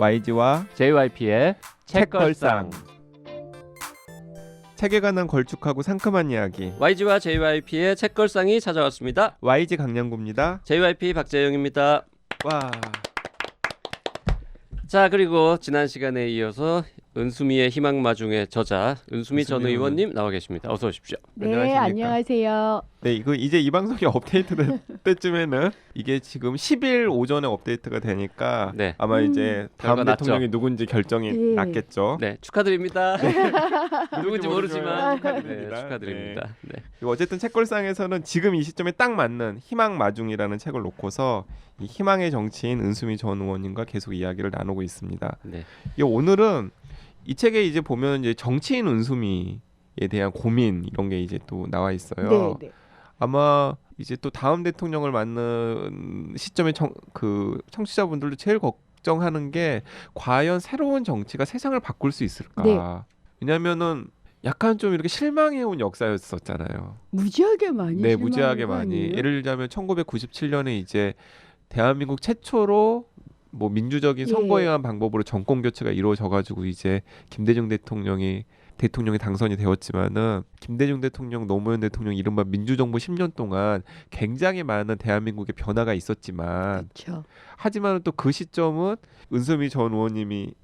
YG와 JYP의 책걸상. 책에 관한 걸쭉하고 상큼한 이야기. YG와 JYP의 책걸상이 찾아왔습니다. YG 강량구입니다. JYP 박재영입니다. 와. 자, 그리고 지난 시간에 이어서 은수미의 희망마중의 저자 은수미 전 의원님 나와 계십니다. 어서 오십시오. 네, 안녕하세요. 네, 이거 이제 이 방송이 업데이트될 때쯤에는 이게 지금 10일 오전에 업데이트가 되니까 네. 아마 이제 다음 결과 대통령이 났죠. 누군지 결정이 네. 났겠죠. 네, 축하드립니다. 누군지 모르지만 축하드립니다. 네, 축하드립니다. 네. 그리고 어쨌든 책걸상에서는 지금 이 시점에 딱 맞는 희망마중이라는 책을 놓고서 이 희망의 정치인 은수미 전 의원님과 계속 이야기를 나누고 있습니다. 네. 오늘은 이 책에 이제 보면 이제 정치인 은수미에 대한 고민 이런 게 이제 또 나와 있어요. 네, 네. 아마 이제 또 다음 대통령을 맞는 시점에 그 청취자분들도 제일 걱정하는 게 과연 새로운 정치가 세상을 바꿀 수 있을까? 네. 왜냐면은 약간 좀 이렇게 실망해온 역사였었잖아요. 무지하게 많이. 네, 무지하게 실망한 거 많이. 아니에요? 예를 들자면 1997년에 이제 대한민국 최초로 뭐 민주적인 예. 선거에 의한 방법으로 정권 교체가 이루어져가지고 이제 김대중 대통령이 당선이 되었지만은 김대중 대통령, 노무현 대통령 이른바 민주정부 10년 동안 굉장히 많은 대한민국의 변화가 있었지만 그렇죠. 하지만 또 그 시점은 은수미 전 의원님이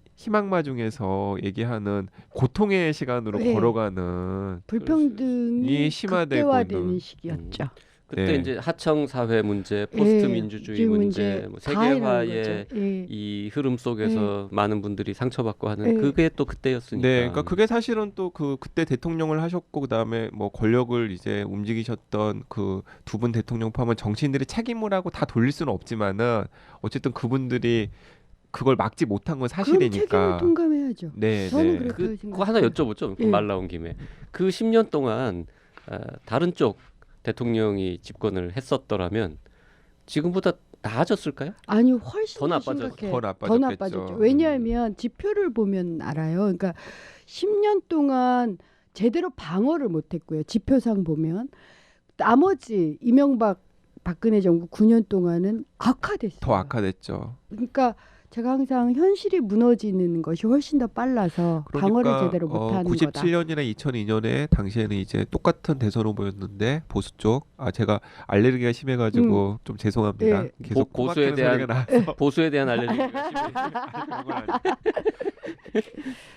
희망마중에서 얘기하는 고통의 시간으로 네. 걸어가는 불평등이 이 심화되고 극대화되는 있는. 시기였죠. 그때 네. 이제 하청 사회 문제, 포스트 민주주의 문제, 뭐 다 해놓은 세계화의 거죠. 예. 이 흐름 속에서 많은 분들이 상처받고 하는 네. 그게 또 그때였으니까. 네, 그러니까 그게 사실은 또 그때 대통령을 하셨고 그다음에 뭐 권력을 이제 움직이셨던 그 두 분 대통령 포함한 정치인들이 책임을 하고 다 돌릴 수는 없지만은 어쨌든 그분들이 그걸 막지 못한 건 그럼 책임을 사실이니까. 통감해야죠. 네, 저는 네. 그렇게 그거 하나 여쭤보죠. 예. 말 나온 김에 그 10년 동안 다른 쪽 대통령이 집권을 했었더라면 지금보다 나아졌을까요? 아니 훨씬 더 더 나빠졌- 심각해. 더 나빠졌겠죠. 더 나빠졌죠. 왜냐하면 지표를 보면 알아요. 그러니까 10년 동안 제대로 방어를 못했고요. 지표상 보면 나머지 이명박 박근혜 정부 9년 동안은 악화됐어요. 더 악화됐죠. 그러니까 제가 항상 현실이 무너지는 것이 훨씬 더 빨라서 방어를 제대로 못하는 거다. 97년이나 2002년에 당시에는 이제 똑같은 대선 후보였는데 보수 쪽. 제가 알레르기가 심해가지고 좀 죄송합니다. 네. 계속 보수에 코막히는 대한 소리가 나서. 보수에 대한 알레르기가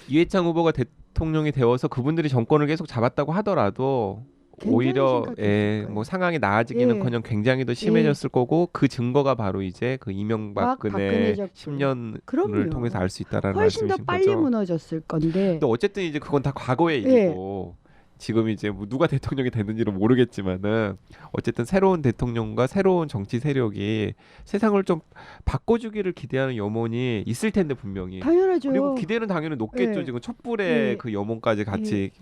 이회창 후보가 대통령이 되어서 그분들이 정권을 계속 잡았다고 하더라도 굉장히 오히려 심각했을 뭐 상황이 나아지기는커녕 굉장히 더 심해졌을 거고 그 증거가 바로 이제 그 이명박근혜 박근혜 적군. 10년을 그럼요. 통해서 알 수 있다라는 훨씬 더 말씀이신 빨리 거죠. 무너졌을 건데. 근데 어쨌든 이제 그건 다 과거의 일이고 지금 이제 뭐 누가 대통령이 됐는지는 모르겠지만은 어쨌든 새로운 대통령과 새로운 정치 세력이 세상을 좀 바꿔주기를 기대하는 염원이 있을 텐데 분명히. 당연하죠. 그리고 기대는 당연히 높겠죠. 네. 지금 촛불의 네. 그 염원까지 같이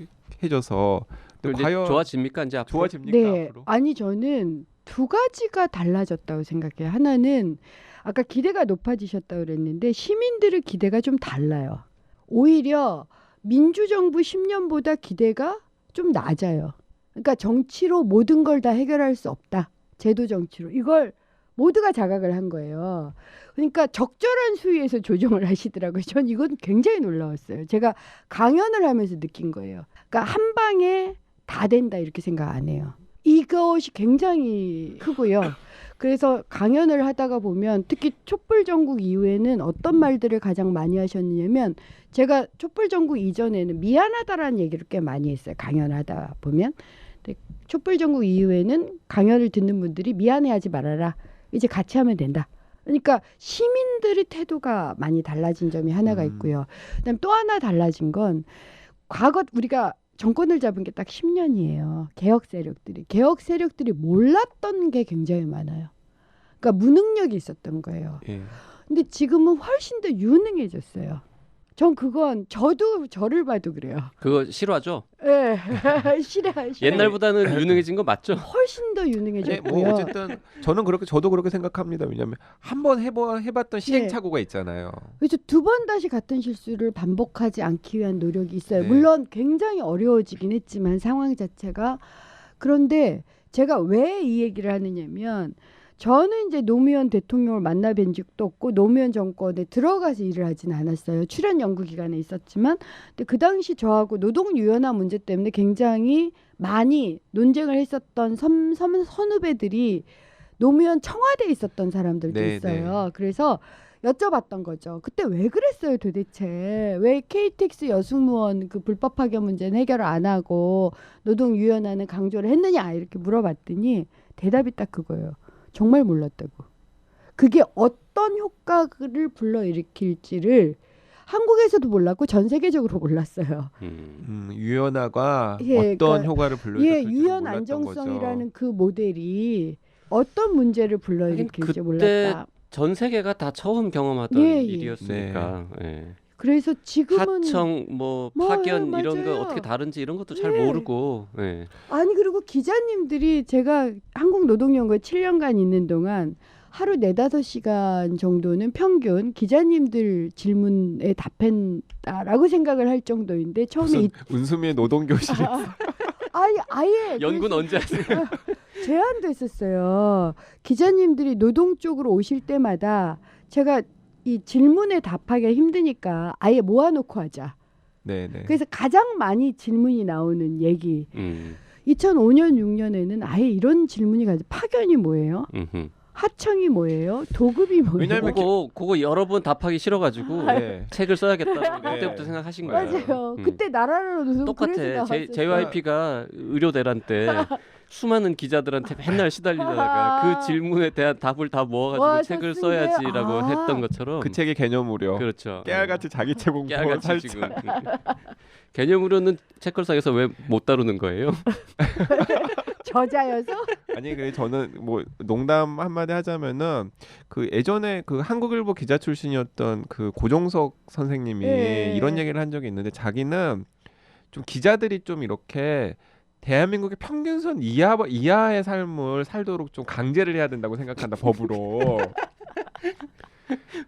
해줘서. 근데 이제 과연 좋아집니까 이제 앞으로? 좋아집니까 네. 앞으로? 아니 저는 두 가지가 달라졌다고 생각해요. 하나는 아까 기대가 높아지셨다고 그랬는데 시민들의 기대가 좀 달라요. 오히려 민주정부 10년보다 기대가 좀 낮아요. 그러니까 정치로 모든 걸 다 해결할 수 없다. 제도 정치로. 이걸 모두가 자각을 한 거예요. 그러니까 적절한 수위에서 조정을 하시더라고요. 전 이건 굉장히 놀라웠어요. 제가 강연을 하면서 느낀 거예요. 그러니까 한 방에 다 된다 이렇게 생각 안 해요. 이것이 굉장히 크고요. 그래서 강연을 하다가 보면 특히 촛불전국 이후에는 어떤 말들을 가장 많이 하셨냐면 제가 촛불전국 이전에는 미안하다라는 얘기를 꽤 많이 했어요. 강연하다 보면. 근데 촛불전국 이후에는 강연을 듣는 분들이 미안해하지 말아라. 이제 같이 하면 된다. 그러니까 시민들의 태도가 많이 달라진 점이 하나가 있고요. 그다음 또 하나 달라진 건 과거 우리가 정권을 잡은 게 딱 10년이에요. 개혁 세력들이 몰랐던 게 굉장히 많아요. 그러니까 무능력이 있었던 거예요. 예. 근데 지금은 훨씬 더 유능해졌어요. 전 그건 저도 저를 봐도 그래요. 그거 싫어하죠? 예, 싫어. 옛날보다는 유능해진 거 맞죠? 훨씬 더 네, 유능해졌고요. 뭐 어쨌든 저도 그렇게 생각합니다. 왜냐하면 한번 해봤던 시행착오가 있잖아요. 그래서 두 번 다시 같은 실수를 반복하지 않기 위한 노력이 있어요. 네. 물론 굉장히 어려워지긴 했지만 상황 자체가. 그런데 제가 왜 이 얘기를 하느냐면 저는 이제 노무현 대통령을 만나뵌 적도 없고 노무현 정권에 들어가서 일을 하진 않았어요. 출연 연구 기간에 있었지만, 근데 그 당시 저하고 노동 유연화 문제 때문에 굉장히 많이 논쟁을 했었던 선후배들이 노무현 청와대에 있었던 사람들도 네, 있어요. 그래서 여쭤봤던 거죠. 그때 왜 그랬어요, 도대체? 왜 KTX 여승무원 그 불법 파견 문제는 해결을 안 하고 노동 유연화는 강조를 했느냐 이렇게 물어봤더니 대답이 딱 그거예요. 정말 몰랐다고. 그게 어떤 효과를 불러일으킬지를 한국에서도 몰랐고 전 세계적으로 몰랐어요. 유연화가 예, 어떤 그러니까, 효과를 불러일으킬지 유연 몰랐던 안정성이라는 거죠. 그 모델이 어떤 문제를 불러일으킬지 그때 몰랐다. 전 세계가 다 처음 경험하던 예, 예. 일이었으니까. 예. 그래서 지금은 하청 뭐 뭐, 파견 이런 거 맞아요. 어떻게 다른지 이런 것도 잘 예. 모르고. 예. 아니 그리고 기자님들이 제가 한국노동연구에 7년간 있는 동안 하루 4-5시간 정도는 평균 기자님들 질문에 답했다라고 생각을 할 정도인데 처음에 무슨 은수미의 노동교실 아예 연구는 언제 하세요? 제안도 했었어요. 기자님들이 노동 쪽으로 오실 때마다 제가 이 질문에 답하기가 힘드니까 아예 모아놓고 하자. 네네. 그래서 가장 많이 질문이 나오는 얘기. 음. 2005년 6년에는 아예 이런 질문이 가죠. 파견이 뭐예요? 음흠. 하청이 뭐예요? 도급이 뭐예요? 왜냐면 그거 여러 번 답하기 싫어가지고 네. 책을 써야겠다고 네. 그때부터 생각하신 거예요. 맞아요. 음. 그때 나라로 노동 똑같아. 그래서 나왔었어요. JYP가 의료 대란 때 수많은 기자들한테 맨날 시달리다가 그 질문에 대한 답을 다 모아가지고 와, 책을 좋습니다. 써야지라고 아. 했던 것처럼. 그 책의 개념으려 그렇죠. 깨알같이 자기 책 공부 깨알같이 살짝 지금 개념으로는 책걸상에서 왜 못 다루는 거예요? 저자여서 아니 그 저는 뭐 농담 한마디 하자면은 그 예전에 그 한국일보 기자 출신이었던 그 고종석 선생님이 예. 이런 얘기를 한 적이 있는데 자기는 좀 기자들이 좀 이렇게 대한민국의 평균선 이하의 삶을 살도록 좀 강제를 해야 된다고 생각한다 법으로.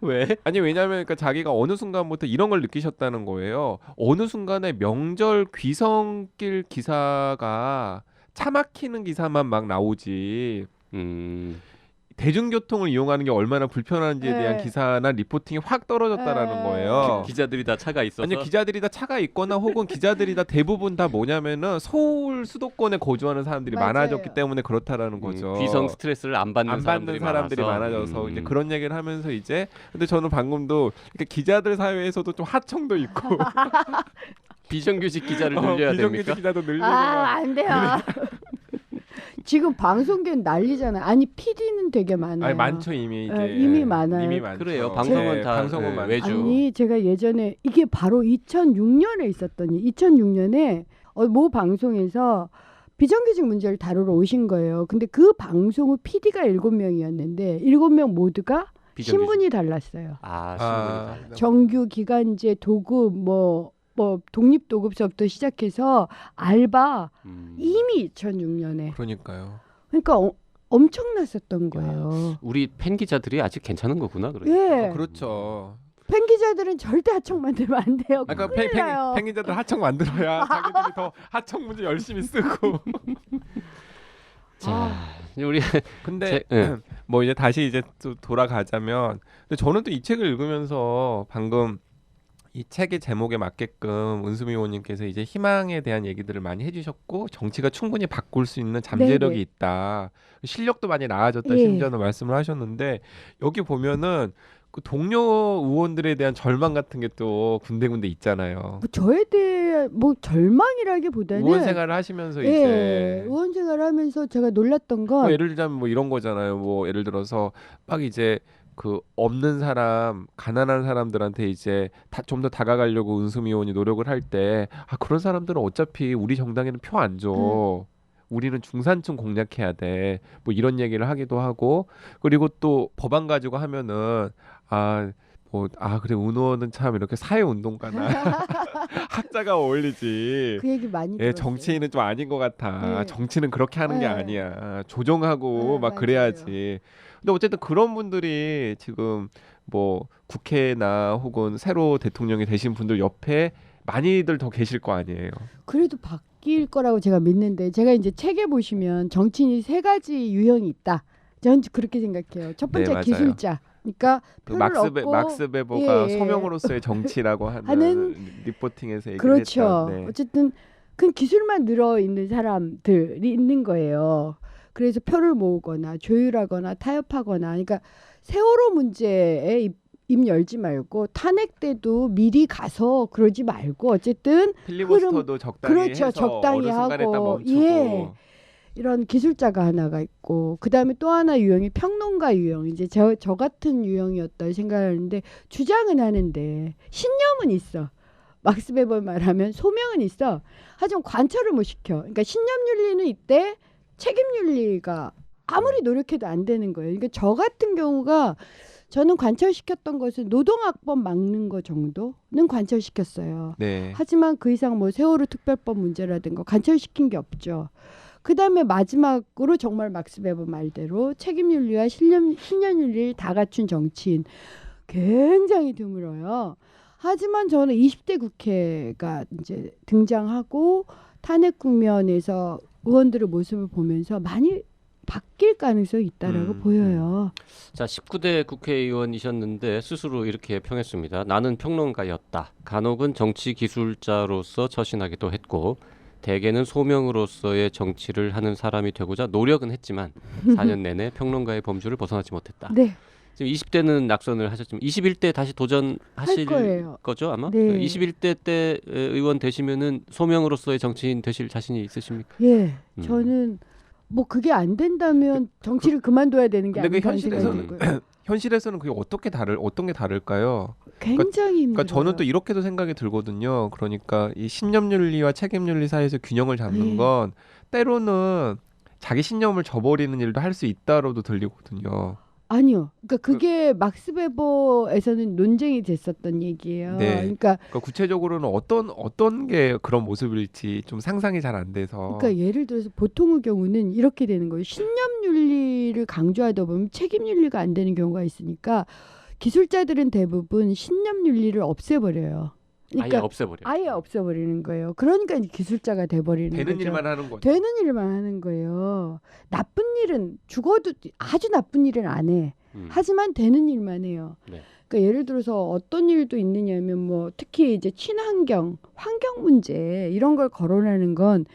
왜? 아니 왜냐하면 그러니까 자기가 어느 순간부터 이런 걸 느끼셨다는 거예요. 어느 순간에 명절 귀성길 기사가 차 막히는 기사만 막 나오지 대중교통을 이용하는 게 얼마나 불편한지에 대한 네. 기사나 리포팅이 확 떨어졌다라는 네. 거예요. 기자들이 다 차가 있어서. 아니 기자들이 다 차가 있거나 혹은 기자들이 다 대부분 다 뭐냐면은 서울 수도권에 거주하는 사람들이 맞아요. 많아졌기 때문에 그렇다라는 거죠. 귀성 스트레스를 안 받는 사람들이 많아져서 이제 그런 얘기를 하면서 이제 근데 저는 방금도 그러니까 기자들 사회에서도 좀 하청도 있고 비정규직 기자를 늘려야 비정규직 됩니까? 기자도 늘리고 안 돼요. 지금 방송계는 난리잖아요. 아니 PD는 되게 많아요. 아니 많죠 이미 이제 이미 많아요. 이미 많죠. 그래요. 방송은 다 방송은 많죠. 외주. 아니 제가 예전에 이게 바로 2006년에 있었더니 2006년에 모 방송에서 비정규직 문제를 다루러 오신 거예요. 근데 그 방송은 PD가 7명이었는데 7명 모두가 비정규직. 신분이 달랐어요. 아, 신분이 정규 기간제 도급 뭐 독립도급서부터 시작해서 알바 이미 2006년에 그러니까요. 그러니까 엄청났었던 거예요. 우리 팬 기자들이 아직 괜찮은 거구나. 그래. 예. 그렇죠. 팬 기자들은 절대 하청 만들면 안 돼요. 아까 큰일 나요. 팬기자들 하청 만들어야 자기들이 더 하청 문제 열심히 쓰고. 자, 우리 근데 예. 뭐 이제 다시 이제 또 돌아가자면 근데 저는 또 이 책을 읽으면서 방금 이 책의 제목에 맞게끔 은수미 의원님께서 이제 희망에 대한 얘기들을 많이 해주셨고 정치가 충분히 바꿀 수 있는 잠재력이 네네. 있다. 실력도 많이 나아졌다 예. 심지어는 말씀을 하셨는데 여기 보면은 그 동료 의원들에 대한 절망 같은 게 또 군데군데 있잖아요. 뭐 저에 대해 뭐 절망이라기보다는 의원 생활을 하시면서 예, 이제 의원 생활을 하면서 제가 놀랐던 건 뭐 예를 들자면 뭐 이런 거잖아요. 뭐 예를 들어서 막 이제 그 없는 사람, 가난한 사람들한테 이제 좀 더 다가가려고 은수미 의원이 노력을 할 때 그런 사람들은 어차피 우리 정당에는 표 안 줘. 우리는 중산층 공략해야 돼. 뭐 이런 얘기를 하기도 하고 그리고 또 법안 가지고 하면은 그래 은 의원은 참 이렇게 사회운동가나 학자가 어울리지. 그 얘기 많이 예, 들었어요. 정치인은 좀 아닌 것 같아. 네. 정치는 그렇게 하는 게 네. 아니야. 조정하고 네, 막 맞아요. 그래야지. 근데 어쨌든 그런 분들이 지금 뭐 국회나 혹은 새로 대통령이 되신 분들 옆에 많이들 더 계실 거 아니에요. 그래도 바뀔 거라고 제가 믿는데 제가 이제 책에 보시면 정치인이 3가지 유형이 있다. 전 그렇게 생각해요. 첫 번째 네, 맞아요. 기술자. 그러니까 그 표를 얻고 막스 베버가 예, 예. 소명으로서의 정치라고 하는 하는 리포팅에서 얘기를 그렇죠. 했던. 네. 어쨌든 그 기술만 늘어 있는 사람들이 있는 거예요. 그래서 표를 모으거나 조율하거나 타협하거나, 그러니까 세월호 문제에 입 열지 말고 탄핵 때도 미리 가서 그러지 말고 어쨌든 필리버스터도 적당히 그렇죠. 해서 적당히 어느 순간에 딱 하고, 멈추고. 예. 이런 기술자가 하나가 있고, 그다음에 또 하나 유형이 평론가 유형. 이제 저 같은 유형이었다 생각하는데, 주장은 하는데 신념은 있어. 막스 베버 말하면 소명은 있어. 하지만 관철을 못 시켜. 그러니까 신념윤리는 있대, 책임윤리가 아무리 노력해도 안 되는 거예요. 그러니까 저 같은 경우가 저는 관철시켰던 것은 노동학법 막는 거 정도는 관철시켰어요. 네. 하지만 그 이상 뭐 세월호 특별법 문제라든가 관철시킨 게 없죠. 그 다음에 마지막으로 정말 막스 베버 말대로 책임윤리와 신념윤리를 다 갖춘 정치인 굉장히 드물어요. 하지만 저는 20대 국회가 이제 등장하고 탄핵 국면에서 의원들의 모습을 보면서 많이 바뀔 가능성이 있다라고 보여요. 자, 19대 국회의원이셨는데 스스로 이렇게 평했습니다. 나는 평론가였다. 간혹은 정치 기술자로서 처신하기도 했고 대개는 소명으로서의 정치를 하는 사람이 되고자 노력은 했지만 4년 내내 평론가의 범주를 벗어나지 못했다. 네. 지금 20대는 낙선을 하셨지만 21대 다시 도전하실 거예요. 거죠 아마? 네. 21대 때 의원 되시면은 소명으로서의 정치인 되실 자신이 있으십니까? 예, 저는 뭐 그게 안 된다면 정치를 그만둬야 되는 게 근데 그 아닌가 생각이 현실에서는 들고요. 현실에서는 그게 어떤 게 다를까요? 굉장히 힘들어요. 그러니까 저는 또 이렇게도 생각이 들거든요. 그러니까 이 신념윤리와 책임윤리 사이에서 균형을 잡는 예. 건 때로는 자기 신념을 저버리는 일도 할 수 있다로도 들리거든요. 아니요. 그러니까 그게 막스 베버에서는 논쟁이 됐었던 얘기예요. 네. 그러니까 구체적으로는 어떤 게 그런 모습일지 좀 상상이 잘 안 돼서. 예를 들어서 보통의 경우는 이렇게 되는 거예요. 신념윤리를 강조하다 보면 책임윤리가 안 되는 경우가 있으니까 기술자들은 대부분 신념윤리를 없애버려요. 그러니까 아예 없애버려요. 아예 없애버리는 거예요. 그러니까 이제 기술자가 돼버리는 되는 거죠. 일만 하는 거죠. 되는 일만 하는 거예요. 나쁜 일은 죽어도 아주 나쁜 일은 안 해. 하지만 되는 일만 해요. 네. 그러니까 예를 들어서 어떤 일도 있느냐면 뭐 특히 이제 친환경, 환경 문제 이런 걸 거론하는 건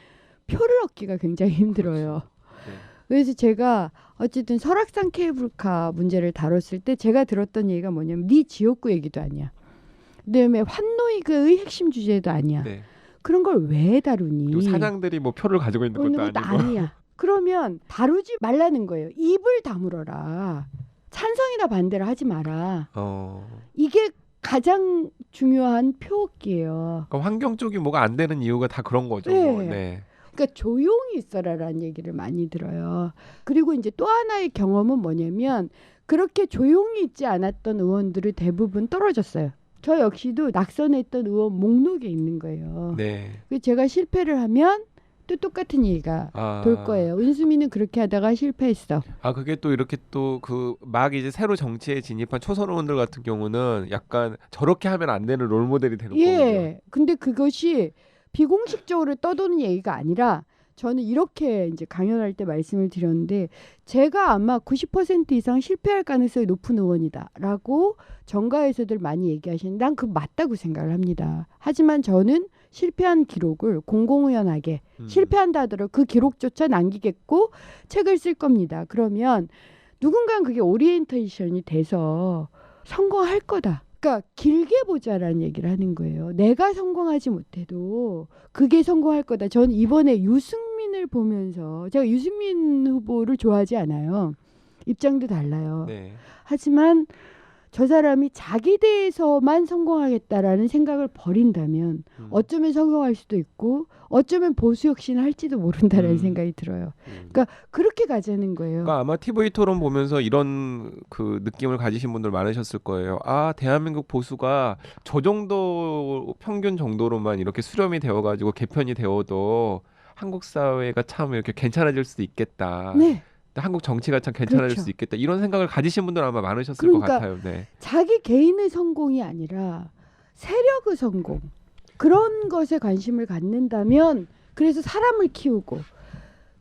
표를 얻기가 굉장히 힘들어요. 네. 그래서 제가 어쨌든 설악산 케이블카 문제를 다뤘을 때 제가 들었던 얘기가 뭐냐면 네 지역구 얘기도 아니야. 그다음에 환노이그의 핵심 주제도 아니야. 네. 그런 걸 왜 다루니? 그리고 사장들이 뭐 표를 가지고 있는 것도 아니고. 아니야. 그러면 다루지 말라는 거예요. 입을 다물어라. 찬성이나 반대를 하지 마라. 이게 가장 중요한 표기예요. 그러니까 환경 쪽이 뭐가 안 되는 이유가 다 그런 거죠. 네. 뭐. 네. 그러니까 조용히 있어라라는 얘기를 많이 들어요. 그리고 이제 또 하나의 경험은 뭐냐면 그렇게 조용히 있지 않았던 의원들이 대부분 떨어졌어요. 저 역시도 낙선했던 의원 목록에 있는 거예요. 네. 그래서 제가 실패를 하면 또 똑같은 얘기가 돌 거예요. 은수미는 그렇게 하다가 실패했어. 그게 또 이렇게 또 그 막 이제 새로 정치에 진입한 초선 의원들 같은 경우는 약간 저렇게 하면 안 되는 롤 모델이 되는 거거든요. 예. 근데 그것이 비공식적으로 떠도는 얘기가 아니라 저는 이렇게 이제 강연할 때 말씀을 드렸는데 제가 아마 90% 이상 실패할 가능성이 높은 의원이다라고 정가에서들 많이 얘기하시는데 난 그거 맞다고 생각을 합니다. 하지만 저는 실패한 기록을 공공의연하게 실패한다 하더라도 그 기록조차 남기겠고 책을 쓸 겁니다. 그러면 누군가는 그게 오리엔테이션이 돼서 성공할 거다. 그러니까 길게 보자라는 얘기를 하는 거예요. 내가 성공하지 못해도 그게 성공할 거다. 저는 이번에 유승민을 보면서 제가 유승민 후보를 좋아하지 않아요. 입장도 달라요. 네. 하지만 저 사람이 자기 대해서만 성공하겠다라는 생각을 버린다면 어쩌면 성공할 수도 있고 어쩌면 보수 혁신을 할지도 모른다라는 생각이 들어요. 그러니까 그렇게 가자는 거예요. 그러니까 아마 TV 토론 보면서 이런 그 느낌을 가지신 분들 많으셨을 거예요. 대한민국 보수가 저 정도 평균 정도로만 이렇게 수렴이 되어가지고 개편이 되어도 한국 사회가 참 이렇게 괜찮아질 수도 있겠다. 네. 한국 정치가 참 괜찮아질 그렇죠. 수 있겠다. 이런 생각을 가지신 분들 아마 많으셨을 그러니까 것 같아요. 네. 자기 개인의 성공이 아니라 세력의 성공 그런 것에 관심을 갖는다면 그래서 사람을 키우고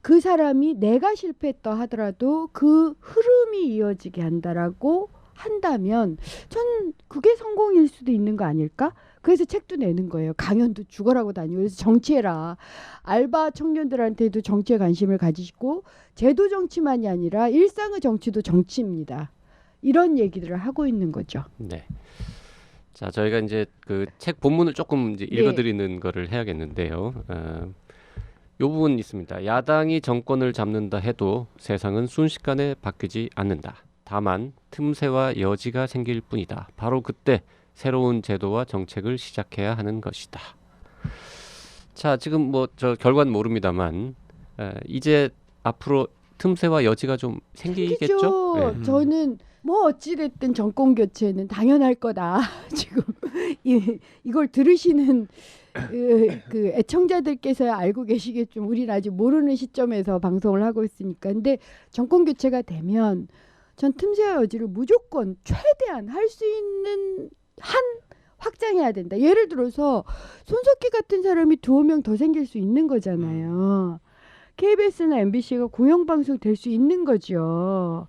그 사람이 내가 실패했다 하더라도 그 흐름이 이어지게 한다라고 한다면 전 그게 성공일 수도 있는 거 아닐까? 그래서 책도 내는 거예요. 강연도 죽어라고 다니고 그래서 정치해라. 알바 청년들한테도 정치에 관심을 가지시고 제도 정치만이 아니라 일상의 정치도 정치입니다. 이런 얘기들을 하고 있는 거죠. 네. 자, 저희가 이제 그 책 본문을 조금 이제 네. 읽어드리는 거를 해야겠는데요. 요 부분 있습니다. 야당이 정권을 잡는다 해도 세상은 순식간에 바뀌지 않는다. 다만 틈새와 여지가 생길 뿐이다. 바로 그때 새로운 제도와 정책을 시작해야 하는 것이다. 자, 지금 뭐 저 결과는 모릅니다만 이제 앞으로 틈새와 여지가 좀 생기겠죠? 생기죠. 네. 저는 뭐 어찌됐든 정권 교체는 당연할 거다. 지금 이걸 들으시는 그 애청자들께서야 알고 계시겠지만 우리는 아직 모르는 시점에서 방송을 하고 있으니까. 근데 정권 교체가 되면 전 틈새와 여지를 무조건 최대한 할 수 있는 한 확장해야 된다. 예를 들어서 손석희 같은 사람이 2명 더 생길 수 있는 거잖아요. KBS나 MBC가 공영방송 될 수 있는 거죠.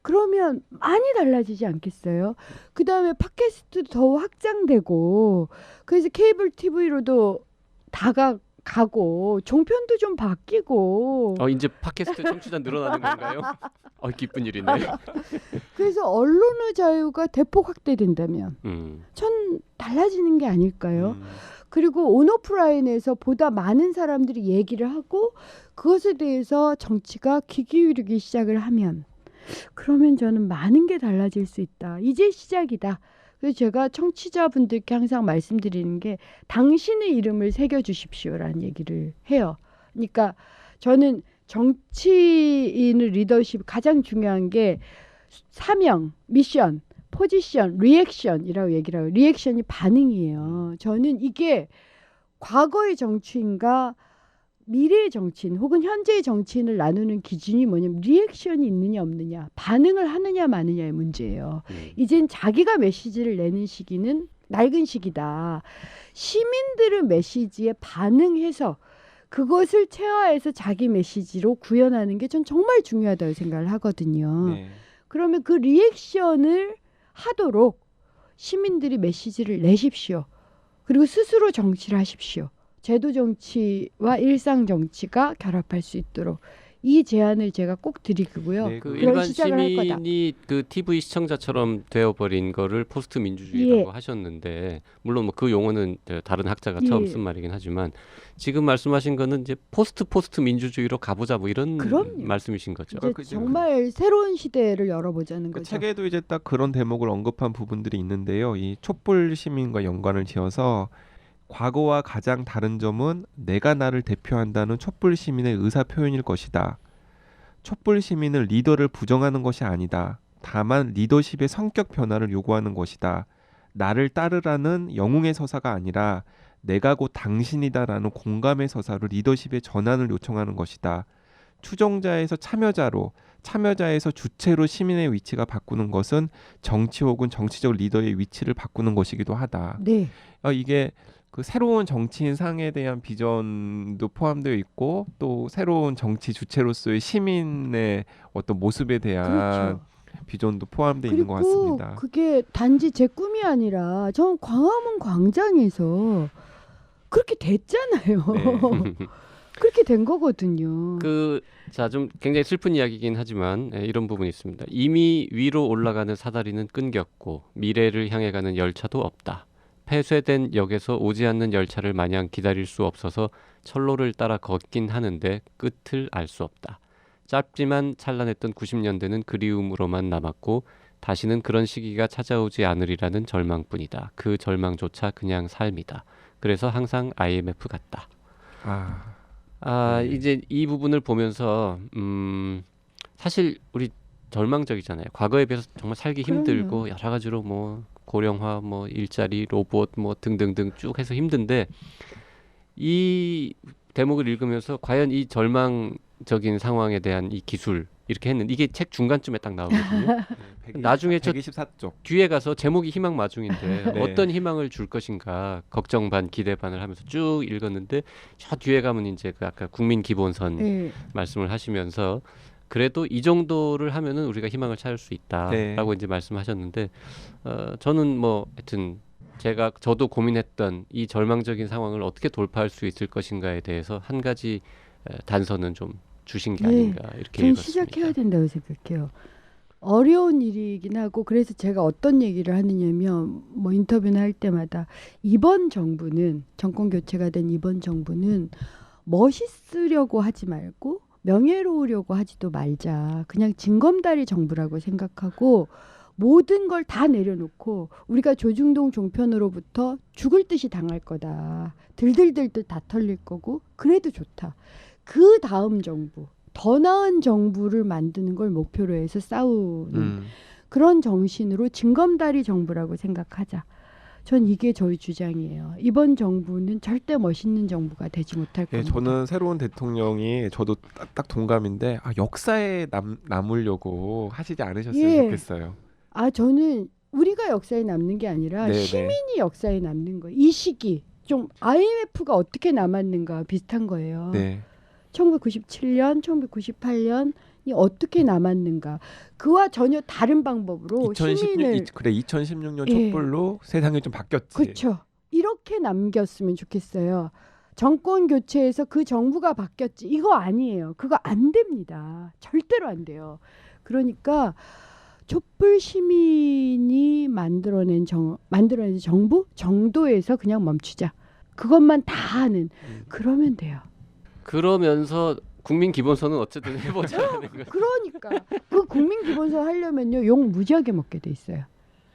그러면 많이 달라지지 않겠어요? 그 다음에 팟캐스트도 더 확장되고 그래서 케이블 TV로도 다가가고 종편도 좀 바뀌고 이제 팟캐스트 청취자 늘어나는 건가요? 기쁜 일이네. 그래서 언론의 자유가 대폭 확대된다면 전 달라지는 게 아닐까요? 그리고 온오프라인에서 보다 많은 사람들이 얘기를 하고 그것에 대해서 정치가 귀 기울이기 시작을 하면 그러면 저는 많은 게 달라질 수 있다. 이제 시작이다. 그래서 제가 청취자분들께 항상 말씀드리는 게 당신의 이름을 새겨주십시오라는 얘기를 해요. 그러니까 저는 정치인의 리더십 가장 중요한 게 사명, 미션, 포지션, 리액션이라고 얘기를 하고 리액션이 반응이에요. 저는 이게 과거의 정치인과 미래의 정치인 혹은 현재의 정치인을 나누는 기준이 뭐냐면 리액션이 있느냐 없느냐 반응을 하느냐 마느냐의 문제예요. 이젠 자기가 메시지를 내는 시기는 낡은 시기다. 시민들의 메시지에 반응해서 그것을 체화해서 자기 메시지로 구현하는 게 전 정말 중요하다고 생각을 하거든요. 네. 그러면 그 리액션을 하도록 시민들이 메시지를 내십시오. 그리고 스스로 정치를 하십시오. 제도 정치와 일상 정치가 결합할 수 있도록 이 제안을 제가 꼭 드리고요. 네, 그 그런 일반 시작을 할 거다. 시민이 그 TV 시청자처럼 되어버린 거를 포스트 민주주의라고 예. 하셨는데 물론 뭐 그 용어는 다른 학자가 예. 처음 쓴 말이긴 하지만 지금 말씀하신 거는 이제 포스트 민주주의로 가보자 뭐 이런 그럼요. 말씀이신 거죠. 이제 그죠. 정말 새로운 시대를 열어보자는 그 거죠. 책에도 이제 딱 그런 대목을 언급한 부분들이 있는데요. 이 촛불 시민과 연관을 지어서 과거와 가장 다른 점은 내가 나를 대표한다는 촛불 시민의 의사 표현일 것이다. 촛불 시민은 리더를 부정하는 것이 아니다. 다만 리더십의 성격 변화를 요구하는 것이다. 나를 따르라는 영웅의 서사가 아니라 내가 곧 당신이다라는 공감의 서사로 리더십의 전환을 요청하는 것이다. 추종자에서 참여자로, 참여자에서 주체로 시민의 위치가 바꾸는 것은 정치 혹은 정치적 리더의 위치를 바꾸는 것이기도 하다. 네. 이게 그 새로운 정치인 상에 대한 비전도 포함되어 있고 또 새로운 정치 주체로서의 시민의 어떤 모습에 대한 그렇죠. 비전도 포함되어 있는 것 그리고 같습니다. 그게 단지 제 꿈이 아니라 전 광화문 광장에서 그렇게 됐잖아요. 네. 그렇게 된 거거든요. 자, 좀 굉장히 슬픈 이야기이긴 하지만 이런 부분이 있습니다. 이미 위로 올라가는 사다리는 끊겼고 미래를 향해 가는 열차도 없다. 폐쇄된 역에서 오지 않는 열차를 마냥 기다릴 수 없어서 철로를 따라 걷긴 하는데 끝을 알 수 없다. 짧지만 찬란했던 90년대는 그리움으로만 남았고 다시는 그런 시기가 찾아오지 않으리라는 절망뿐이다. 그 절망조차 그냥 삶이다. 그래서 항상 IMF 같다. 네. 이제 이 부분을 보면서 사실 우리 절망적이잖아요. 과거에 비해서 정말 살기 그럼요. 힘들고 여러 가지로 뭐 고령화, 뭐 일자리, 로봇, 뭐 등등등 쭉 해서 힘든데 이 대목을 읽으면서 과연 이 절망적인 상황에 대한 이 기술 이렇게 했는데 이게 책 중간쯤에 딱 나오거든요. 나중에 저 124쪽. 뒤에 가서 제목이 희망 마중인데 네. 어떤 희망을 줄 것인가 걱정 반 기대 반을 하면서 쭉 읽었는데 저 뒤에 가면 이제 그 아까 국민 기본선 네. 말씀을 하시면서 그래도 이 정도를 하면은 우리가 희망을 찾을 수 있다라고 네. 이제 말씀하셨는데 저는 뭐 하여튼 저도 고민했던 이 절망적인 상황을 어떻게 돌파할 수 있을 것인가에 대해서 한 가지 단서는 좀 주신 게 네. 아닌가 이렇게 전 읽었습니다. 시작해야 된다고 생각해요. 어려운 일이긴 하고 그래서 제가 어떤 얘기를 하느냐면 뭐 인터뷰나 할 때마다 이번 정부는 정권 교체가 된 이번 정부는 멋있으려고 하지 말고 명예로우려고 하지도 말자. 그냥 징검다리 정부라고 생각하고 모든 걸 다 내려놓고 우리가 조중동 종편으로부터 죽을 듯이 당할 거다. 들들들들 다 털릴 거고 그래도 좋다. 그 다음 정부, 더 나은 정부를 만드는 걸 목표로 해서 싸우는 그런 정신으로 징검다리 정부라고 생각하자. 전 이게 저희 주장이에요. 이번 정부는 절대 멋있는 정부가 되지 못할 예, 겁니다. 저는 새로운 대통령이 저도 딱 동감인데 역사에 남으려고 하시지 않으셨으면 예. 좋겠어요. 저는 우리가 역사에 남는 게 아니라 네네. 시민이 역사에 남는 거예요. 이 시기 좀 IMF가 어떻게 남았는가 비슷한 거예요. 네. 1997년, 1998년이 어떻게 남았는가 그와 전혀 다른 방법으로 시민을 2016년 예. 촛불로 세상이 좀 바뀌었지. 그렇죠. 이렇게 남겼으면 좋겠어요. 정권 교체에서 그 정부가 바뀌었지. 이거 아니에요. 그거 안 됩니다. 절대로 안 돼요. 그러니까 촛불 시민이 만들어낸 정부 정도에서 그냥 멈추자. 그것만 다 하는 그러면 돼요. 그러면서 국민 기본선은 어쨌든 해보자는 거죠. 그러니까 그 국민 기본소 하려면요 욕 무지하게 먹게 돼 있어요.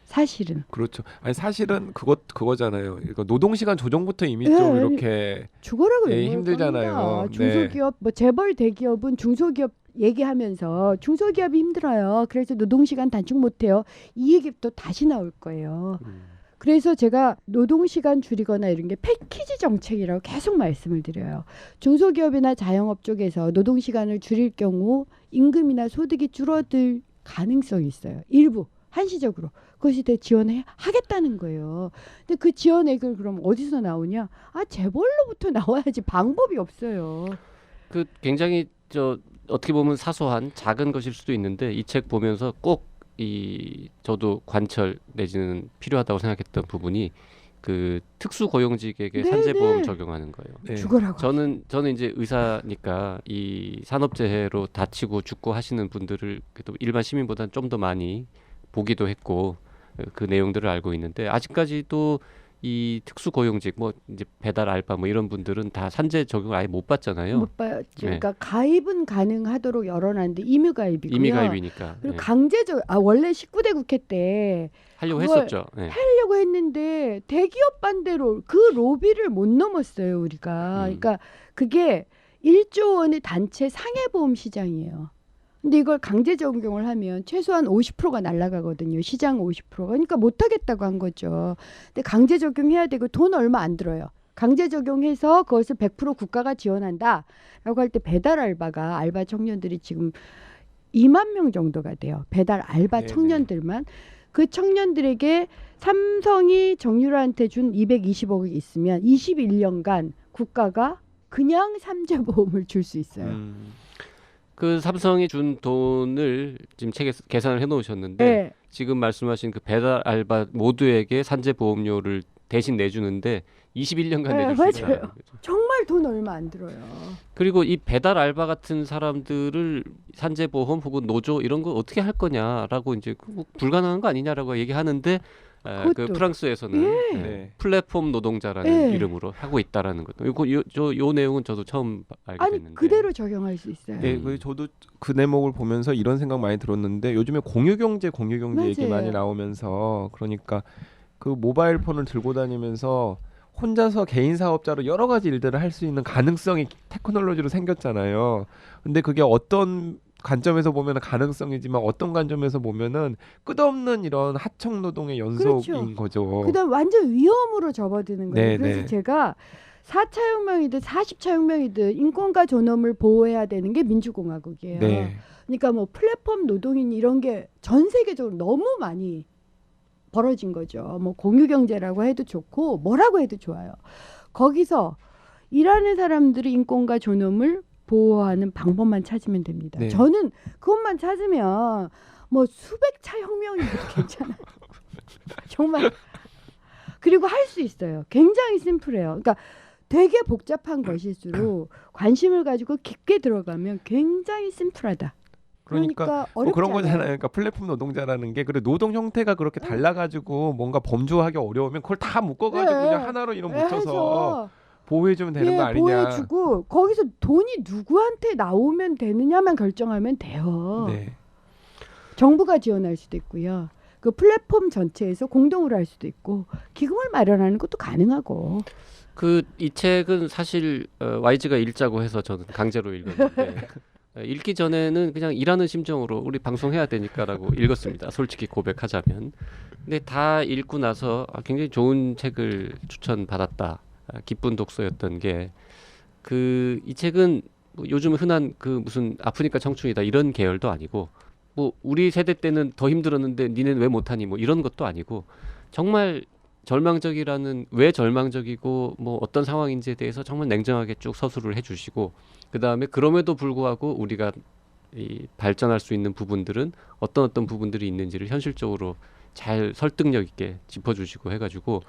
사실은 그렇죠. 아니 사실은 그거잖아요. 이거 노동시간 조정부터 이미 예, 좀 아니, 이렇게 죽어라고 예, 욕먹을 힘들잖아요. 겁니다. 네. 중소기업 뭐 재벌 대기업은 중소기업 얘기하면서 중소기업이 힘들어요. 그래서 노동시간 단축 못해요. 이 얘기 또 다시 나올 거예요. 그래서 제가 노동시간 줄이거나 이런 게 패키지 정책이라고 계속 말씀을 드려요. 중소기업이나 자영업 쪽에서 노동시간을 줄일 경우 임금이나 소득이 줄어들 가능성이 있어요. 일부 한시적으로 그것이 대 지원하겠다는 거예요. 근데 그 지원액을 그럼 어디서 나오냐? 재벌로부터 나와야지 방법이 없어요. 그 굉장히 어떻게 보면 사소한 작은 것일 수도 있는데 이 책 보면서 꼭 저도 관철 내지는 필요하다고 생각했던 부분이 그 특수고용직에게 네, 산재보험 네. 적용하는 거예요. 네. 죽어라고. 저는 이제 의사니까 이 산업재해로 다치고 죽고 하시는 분들을 그래도 일반 시민보다는 좀 더 많이 보기도 했고 그 내용들을 알고 있는데 아직까지도 이 특수고용직 뭐 이제 배달 알바 뭐 이런 분들은 다 산재 적용을 아예 못 받잖아요. 못 봐요. 네. 그러니까 가입은 가능하도록 열어놨는데 임의 가입이고요. 임의 가입이니까 그리고 네. 강제적 원래 19대 국회 때 하려고 그걸 했었죠. 네. 하려고 했는데 대기업 반대로 그 로비를 못 넘었어요 우리가. 그러니까 그게 1조 원의 단체 상해보험 시장이에요. 근데 이걸 강제 적용을 하면 최소한 50%가 날아가거든요. 시장 50%가. 그러니까 못하겠다고 한 거죠. 근데 강제 적용해야 되고 돈 얼마 안 들어요. 강제 적용해서 그것을 100% 국가가 지원한다라고 할 때 배달 알바가 알바 청년들이 지금 2만 명 정도가 돼요. 배달 알바 네네. 청년들만. 그 청년들에게 삼성이 정유라한테 준 220억이 있으면 21년간 국가가 그냥 삼재보험을 줄 수 있어요. 그 삼성이 준 돈을 지금 책에 계산을 해놓으셨는데 네. 지금 말씀하신 그 배달 알바 모두에게 산재 보험료를 대신 내주는데 21년간 네, 내줄 수 맞아요. 있다는 거죠. 정말 돈 얼마 안 들어요. 그리고 이 배달 알바 같은 사람들을 산재 보험 혹은 노조 이런 거 어떻게 할 거냐라고 이제 뭐 불가능한 거 아니냐라고 얘기하는데 그 그것도. 프랑스에서는 예. 네, 플랫폼 노동자라는 예. 이름으로 하고 있다라는 것. 요 내용은 저도 처음 알게 아니 됐는데. 그대로 적용할 수 있어요. 네, 저도 그 대목을 보면서 이런 생각 많이 들었는데 요즘에 공유경제 얘기 맞아요. 많이 나오면서 그러니까 그 모바일 폰을 들고 다니면서 혼자서 개인 사업자로 여러 가지 일들을 할 수 있는 가능성이 테크놀로지로 생겼잖아요. 근데 그게 어떤 관점에서 보면 가능성이지만 어떤 관점에서 보면은 끝없는 이런 하청 노동의 연속인 거죠. 그다음 완전 위험으로 접어드는 거예요. 네, 그래서 네. 제가 4차 혁명이든 40차 혁명이든 인권과 존엄을 보호해야 되는 게 민주공화국이에요. 네. 그러니까 뭐 플랫폼 노동인 이런 게 전 세계적으로 너무 많이 벌어진 거죠. 뭐 공유경제라고 해도 좋고 뭐라고 해도 좋아요. 거기서 일하는 사람들의 인권과 존엄을 보호하는 방법만 찾으면 됩니다. 네. 저는 그것만 찾으면 뭐 수백 차 혁명이라도 괜찮아요. 정말. 그리고 할 수 있어요. 굉장히 심플해요. 그러니까 되게 복잡한 것일수록 관심을 가지고 깊게 들어가면 굉장히 심플하다. 그러니까 뭐 어렵지 그런 거잖아요. 않아요. 그러니까 플랫폼 노동자라는 게 그래 노동 형태가 그렇게 달라가지고 뭔가 범주하기 어려우면 그걸 다 묶어가지고 네. 그냥 하나로 이름 붙여서 해서 보호해주면 되는 거 아니냐. 보호해주고 거기서 돈이 누구한테 나오면 되느냐만 결정하면 돼요. 네. 정부가 지원할 수도 있고요. 그 플랫폼 전체에서 공동으로 할 수도 있고 기금을 마련하는 것도 가능하고. 그 이 책은 사실 YG가 읽자고 해서 저는 강제로 읽었는데 읽기 전에는 그냥 일하는 심정으로 우리 방송해야 되니까라고 읽었습니다. 솔직히 고백하자면. 근데 다 읽고 나서 굉장히 좋은 책을 추천받았다. 기쁜 독서였던 게 그 이 책은 뭐 요즘 흔한 그 무슨 아프니까 청춘이다 이런 계열도 아니고 뭐 우리 세대 때는 더 힘들었는데 니는 왜 못하니 뭐 이런 것도 아니고 정말 절망적이라는 왜 절망적이고 뭐 어떤 상황인지에 대해서 정말 냉정하게 쭉 서술을 해주시고 그 다음에 그럼에도 불구하고 우리가 이 발전할 수 있는 부분들은 어떤 부분들이 있는지를 현실적으로 잘 설득력 있게 짚어주시고 해가지고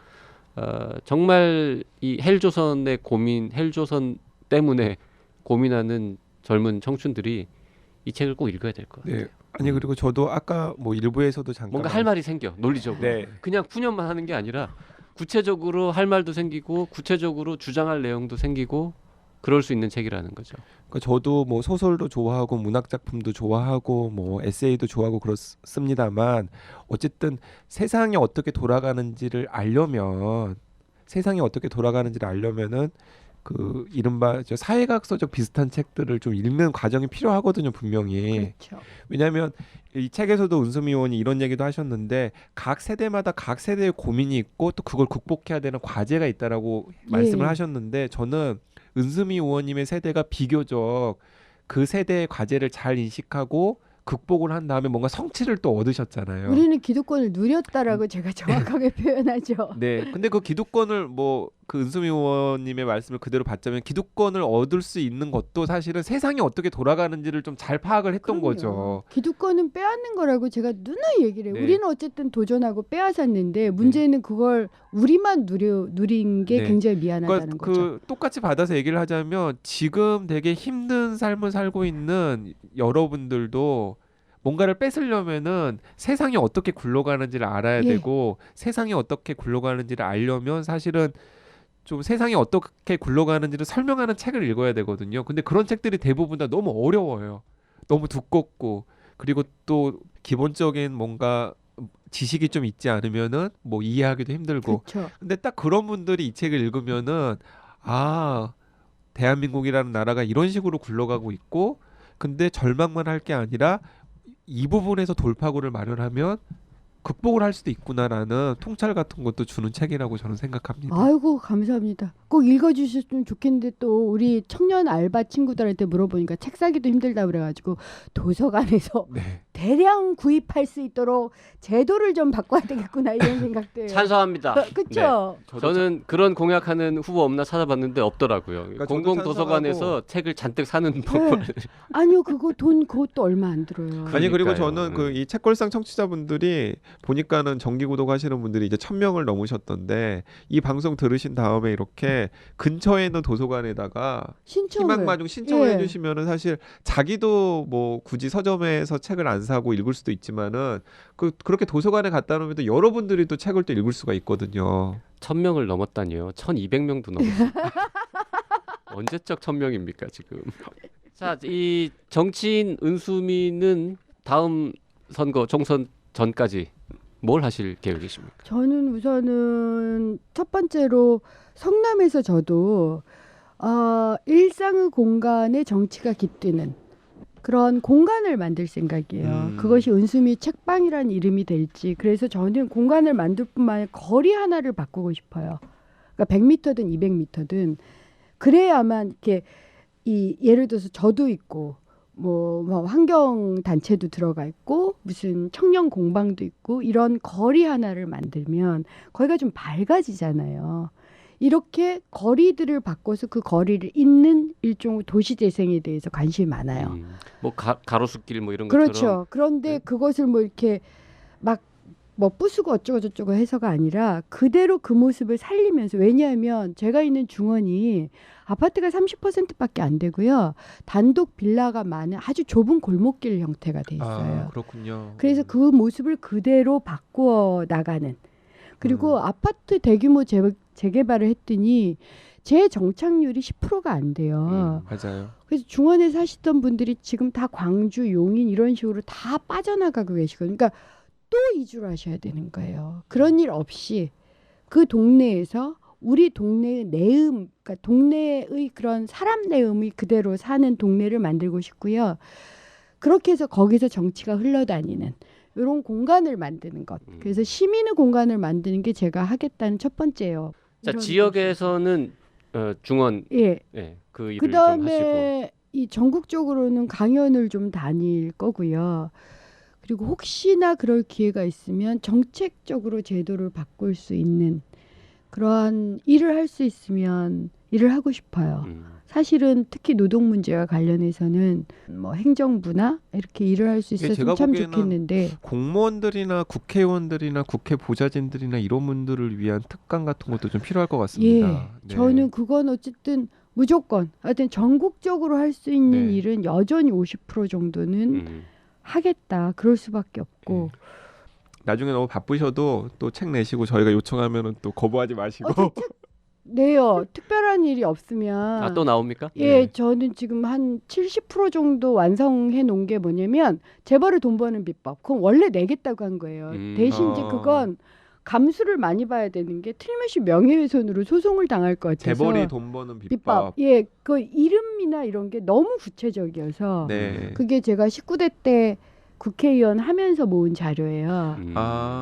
정말 이 헬조선의 고민, 헬조선 때문에 고민하는 젊은 청춘들이 이 책을 꼭 읽어야 될 것 같아요. 네. 아니 그리고 저도 아까 뭐 일부에서도 잠깐 뭔가 할 말이 생겨 논리적으로. 네. 그냥 푸념만 하는 게 아니라 구체적으로 할 말도 생기고 구체적으로 주장할 내용도 생기고 그럴 수 있는 책이라는 거죠. 그러니까 저도 뭐 소설도 좋아하고 문학 작품도 좋아하고 뭐 에세이도 좋아하고 그렇습니다만 어쨌든 세상이 어떻게 돌아가는지를 알려면은 그 이른바 저 사회각서적 비슷한 책들을 좀 읽는 과정이 필요하거든요, 분명히. 그렇죠. 왜냐하면 이 책에서도 은수미 의원이 이런 얘기도 하셨는데 각 세대마다 각 세대의 고민이 있고 또 그걸 극복해야 되는 과제가 있다라고 말씀을 하셨는데 저는 은수미 의원님의 세대가 비교적 그 세대의 과제를 잘 인식하고 극복을 한 다음에 뭔가 성취를 또 얻으셨잖아요. 우리는 기득권을 누렸다라고 제가 정확하게 표현하죠. 네. 근데 그 기득권을 뭐 그 은수미 의원님의 말씀을 그대로 받자면 기득권을 얻을 수 있는 것도 사실은 세상이 어떻게 돌아가는지를 좀 잘 파악을 했던 그럼요. 거죠. 기득권은 빼앗는 거라고 제가 누누이 얘기를 해요. 네. 우리는 어쨌든 도전하고 빼앗았는데 문제는 그걸 우리만 누린 게 네. 굉장히 미안하다는 그러니까 거죠. 그 똑같이 받아서 얘기를 하자면 지금 되게 힘든 삶을 살고 있는 여러분들도 뭔가를 뺏으려면은 세상이 어떻게 굴러가는지를 알아야 예. 되고 세상이 어떻게 굴러가는지를 알려면 사실은 좀 세상이 어떻게 굴러가는지를 설명하는 책을 읽어야 되거든요. 근데 그런 책들이 대부분 다 너무 어려워요. 너무 두껍고 그리고 또 기본적인 뭔가 지식이 좀 있지 않으면은 뭐 이해하기도 힘들고. 그렇죠. 근데 딱 그런 분들이 이 책을 읽으면은 아, 대한민국이라는 나라가 이런 식으로 굴러가고 있고 근데 절망만 할 게 아니라 이 부분에서 돌파구를 마련하면 극복을 할 수도 있구나라는 통찰 같은 것도 주는 책이라고 저는 생각합니다. 아이고 감사합니다. 꼭 읽어주셨으면 좋겠는데 또 우리 청년 알바 친구들한테 물어보니까 책 사기도 힘들다 그래가지고 도서관에서 네. 대량 구입할 수 있도록 제도를 좀 바꿔야 되겠구나 이런 생각도 해요. 찬성합니다. 그렇죠. 저는 그런 공약하는 후보 없나 찾아봤는데 없더라고요. 그러니까 저도 공공도서관에서 책을 잔뜩 사는 네. 법을. 아니요 그거 돈 그것도 얼마 안 들어요. 아니 그리고 그러니까요. 저는 그 이 책걸상 청취자분들이 보니까는 정기 구독하시는 분들이 이제 1,000명을 넘으셨던데 이 방송 들으신 다음에 이렇게 근처에 있는 도서관에다가 신청을 희망마중 신청을 예. 해주시면은 사실 자기도 뭐 굳이 서점에서 책을 안 사고 읽을 수도 있지만은 그렇게 도서관에 갖다 놓으면 또 여러분들이 또 책을 또 읽을 수가 있거든요. 1,000명을 넘었다니요. 1,200명도 넘었어요. 언제적 1,000명입니까 지금? 자, 이 정치인 은수미는 다음 선거 총선 전까지 뭘 하실 계획이십니까? 저는 우선은 첫 번째로 성남에서 저도 일상의 공간에 정치가 깃드는 그런 공간을 만들 생각이에요. 그것이 은수미 책방이라는 이름이 될지. 그래서 저는 공간을 만들 뿐만 아니라 거리 하나를 바꾸고 싶어요. 그러니까 100m든 200m든 그래야만 이렇게 예를 들어서 저도 있고 뭐 환경 단체도 들어가 있고 무슨 청년 공방도 있고 이런 거리 하나를 만들면 거기가 좀 밝아지잖아요. 이렇게 거리들을 바꿔서 그 거리를 잇는 일종의 도시 재생에 대해서 관심이 많아요. 뭐 가로수길 뭐 이런 그렇죠. 것처럼. 그런데 네. 그것을 뭐 이렇게 막 뭐 부수고 어쩌고 저쩌고 해서가 아니라 그대로 그 모습을 살리면서, 왜냐하면 제가 있는 중원이 아파트가 30%밖에 안 되고요. 단독 빌라가 많은 아주 좁은 골목길 형태가 돼 있어요. 아, 그렇군요. 그래서 그 모습을 그대로 바꾸어 나가는. 그리고 아파트 대규모 재개발을 했더니 재정착률이 10%가 안 돼요. 맞아요. 그래서 중원에 사시던 분들이 지금 다 광주, 용인 이런 식으로 다 빠져나가고 계시거든요. 그러니까 또 이주를 하셔야 되는 거예요. 그런 일 없이 그 동네에서 우리 동네의 내음, 그러니까 동네의 그런 사람 내음이 그대로 사는 동네를 만들고 싶고요. 그렇게 해서 거기서 정치가 흘러다니는 이런 공간을 만드는 것. 그래서 시민의 공간을 만드는 게 제가 하겠다는 첫 번째예요. 자, 이런 지역에서는 중원 예. 그 일을 좀 하시고. 그다음에 이 전국적으로는 강연을 좀 다닐 거고요. 그리고 혹시나 그럴 기회가 있으면 정책적으로 제도를 바꿀 수 있는 그러한 일을 할 수 있으면 일을 하고 싶어요. 사실은 특히 노동 문제와 관련해서는 뭐 행정부나 이렇게 일을 할 수 제가 있었으면 참 보기에는 좋겠는데 공무원들이나 국회의원들이나 국회 보좌진들이나 이런 분들을 위한 특강 같은 것도 좀 필요할 것 예, 같습니다. 네. 저는 그건 어쨌든 무조건 하여튼 전국적으로 할 수 있는 네. 일은 여전히 50% 정도는 하겠다. 그럴 수밖에 없고. 나중에 너무 바쁘셔도 또 책 내시고 저희가 요청하면은 또 거부하지 마시고. 책 내요. 특별한 일이 없으면. 또 나옵니까? 예, 네. 저는 지금 한 70% 정도 완성해 놓은 게 뭐냐면 재벌을 돈 버는 비법. 그건 원래 내겠다고 한 거예요. 대신 이제 그건 감수를 많이 봐야 되는 게 틀림없이 명예훼손으로 소송을 당할 것 같아서. 재벌이 돈 버는 비법. 예, 그 이름이나 이런 게 너무 구체적이어서 네. 그게 제가 19대 때 국회의원 하면서 모은 자료예요.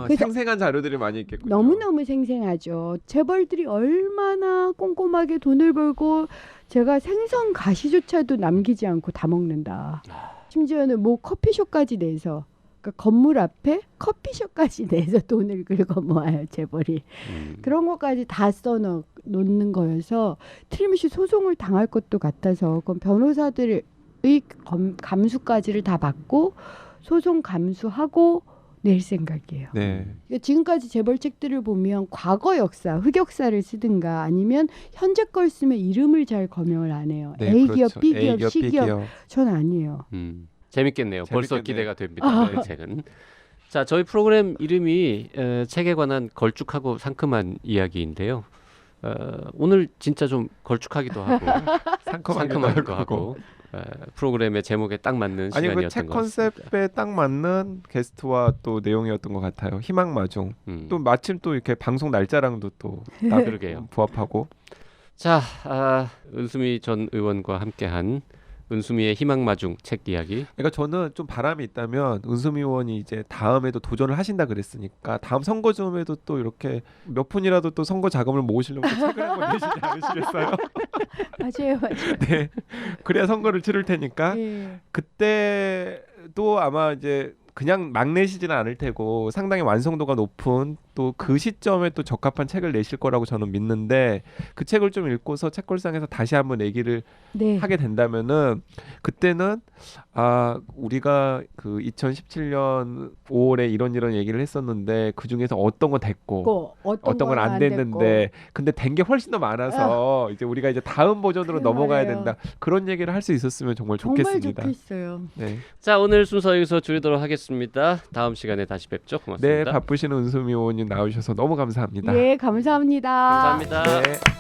그래서 생생한 자료들이 많이 있겠군요. 너무너무 생생하죠. 재벌들이 얼마나 꼼꼼하게 돈을 벌고 제가 생선 가시조차도 남기지 않고 다 먹는다. 심지어는 뭐 커피숍까지 내서, 그러니까 건물 앞에 커피숍까지 내서 돈을 긁어 모아요, 재벌이. 그런 것까지 다 써놓는 거여서 틀림없이 소송을 당할 것도 같아서 그건 변호사들의 감수까지를 다 받고 소송 감수하고 낼 생각이에요. 네. 그러니까 지금까지 재벌책들을 보면 과거 역사, 흑역사를 쓰든가 아니면 현재 걸 쓰면 이름을 잘 거명을 안 해요. 네, A 기업, 그렇죠. B 기업, A기업, C 기업. B기업. 전 아니에요. 재밌겠네요. 벌써 재밌겠네요. 기대가 됩니다. 그 책은. 자, 저희 프로그램 이름이 책에 관한 걸쭉하고 상큼한 이야기인데요. 오늘 진짜 좀 걸쭉하기도 하고 상큼하기도 하고 프로그램의 제목에 딱 맞는 아니 그 시간이었던 책 것 같습니다. 컨셉에 딱 맞는 게스트와 또 내용이었던 것 같아요. 희망마중. 또 마침 또 이렇게 방송 날짜랑도 또 딱 그러게요. 부합하고. 자, 은수미 전 의원과 함께한 은수미의 희망마중 책 이야기. 그러니까 저는 좀 바람이 있다면 은수미 의원이 이제 다음에도 도전을 하신다 그랬으니까 다음 선거점에도 또 이렇게 몇 푼이라도 또 선거 자금을 모으시려고 책을 한권 내시지 않으시겠어요? 맞아요. 네. 그래야 선거를 치를 테니까 예. 그때도 아마 이제 그냥 막 내시지는 않을 테고 상당히 완성도가 높은 또 그 시점에 또 적합한 책을 내실 거라고 저는 믿는데 그 책을 좀 읽고서 책걸상에서 다시 한번 얘기를 네. 하게 된다면은 그때는 우리가 그 2017년 5월에 이런 얘기를 했었는데 그 중에서 어떤 건 됐고 어떤 건 안 됐는데 근데 된 게 훨씬 더 많아서 이제 우리가 이제 다음 버전으로 그래 넘어가야 말이에요. 된다. 그런 얘기를 할 수 있었으면 정말 정말 좋겠습니다. 좋겠어요. 네. 자, 오늘 순서 여기서 줄이도록 하겠습니다. 다음 시간에 다시 뵙죠. 네, 고맙습니다. 바쁘신 은수미 의원님 나오셔서 너무 감사합니다. 예, 감사합니다. 감사합니다. 네.